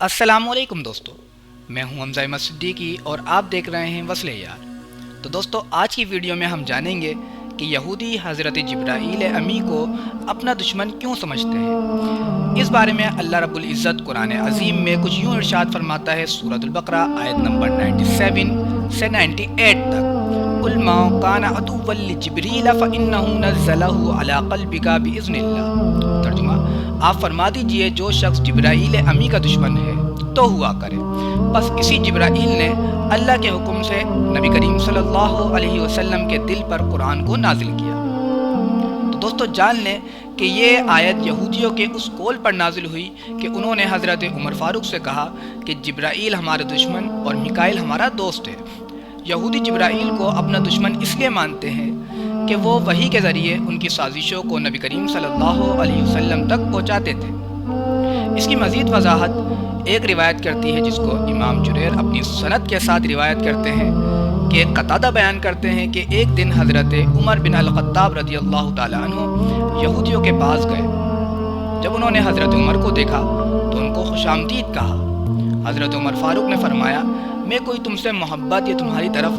अस्सलाम वालेकुम दोस्तों, मैं हूं हमजा अहमद सिद्दीकी और आप देख रहे हैं वस्ले यार। तो दोस्तों, आज की वीडियो में हम जानेंगे कि यहूदी हज़रत जिब्राईल अमी को अपना दुश्मन क्यों समझते हैं। इस बारे में अल्लाह रब्बुल इज़्ज़त कुरान अज़ीम में कुछ यूँ इरशाद फरमाता है, सूरतुल बकरा आयत नंबर 97 से 98 तक। कुल मा काना अदुव्वन लिजिब्रील फ़इन्नहु नज़्ज़लहु अला क़ल्बिका बिइज़्निल्लाह। तर्जुमा, आप फरमा दीजिए जो शख्स जिब्राईल अमी का दुश्मन है तो हुआ करे। बस इसी जिब्राईल ने अल्लाह के हुक्म से नबी करीम सल्लल्लाहु अलैहि वसल्लम के दिल पर कुरान को नाजिल किया। तो दोस्तों, जान लें कि ये आयत यहूदियों के उस कौल पर नाजिल हुई कि उन्होंने हज़रत उमर फ़ारूक से कहा कि जिब्राईल हमारा दुश्मन और मिकाईल हमारा दोस्त है। यहूदी जिब्राईल को अपना दुश्मन इसलिए मानते हैं कि वो वही के ज़रिए उनकी साजिशों को नबी करीम सल्लल्लाहु अलैहि वसल्लम तक पहुँचाते थे। इसकी मज़ीद वजाहत एक रिवायत करती है जिसको इमाम जुरैर अपनी सनद के साथ रिवायत करते हैं कि कतादा बयान करते हैं कि एक दिन हज़रत उमर बिन अल-ख़त्ताब रज़ियल्लाहु ताला अन्हु यहूदियों के पास गए। जब उन्होंने हज़रत उमर को देखा तो उनको खुशामदीद कहा। हज़रत उमर फ़ारूक ने फरमाया, मैं कोई तुमसे मोहब्बत या तुम्हारी तरफ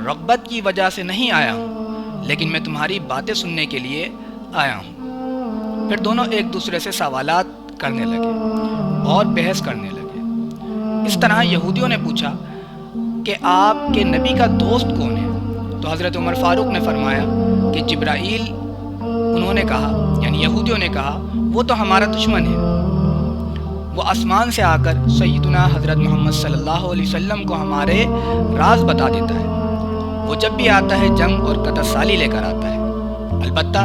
रग़बत की वजह से नहीं आया हूँ, लेकिन मैं तुम्हारी बातें सुनने के लिए आया हूँ। फिर दोनों एक दूसरे से सवालात करने लगे और बहस करने लगे। इस तरह यहूदियों ने पूछा कि आपके नबी का दोस्त कौन है। तो हज़रत उमर फ़ारूक ने फरमाया कि जिब्राईल। उन्होंने कहा, यानी यहूदियों ने कहा, वो तो हमारा दुश्मन है। वो आसमान से आकर सैयदुना हज़रत मोहम्मद सल्लल्लाहु अलैहि वसल्लम को हमारे राज बता देता है। वो जब भी आता है जंग और कतसाली लेकर आता है। अलबत्ता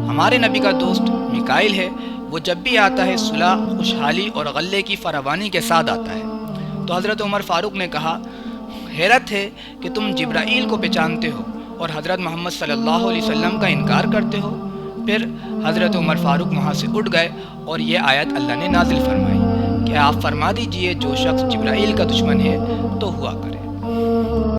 हमारे नबी का दोस्त मिकाईल है, वो जब भी आता है सुलह, खुशहाली और गले की फरावानी के साथ आता है। तो हज़रत उमर फ़ारूक ने कहा, हैरत है कि तुम जिब्राईल को पहचानते हो और हज़रत मोहम्मद सल्लल्लाहु अलैहि वसल्लम का इनकार करते हो। फिर हज़रत उमर फ़ारूक वहाँ से उठ गए और ये आयत अल्लाह ने नाजिल फरमाई कि आप फरमा दीजिए जो शख्स जिब्राईल का दुश्मन है तो हुआ करे।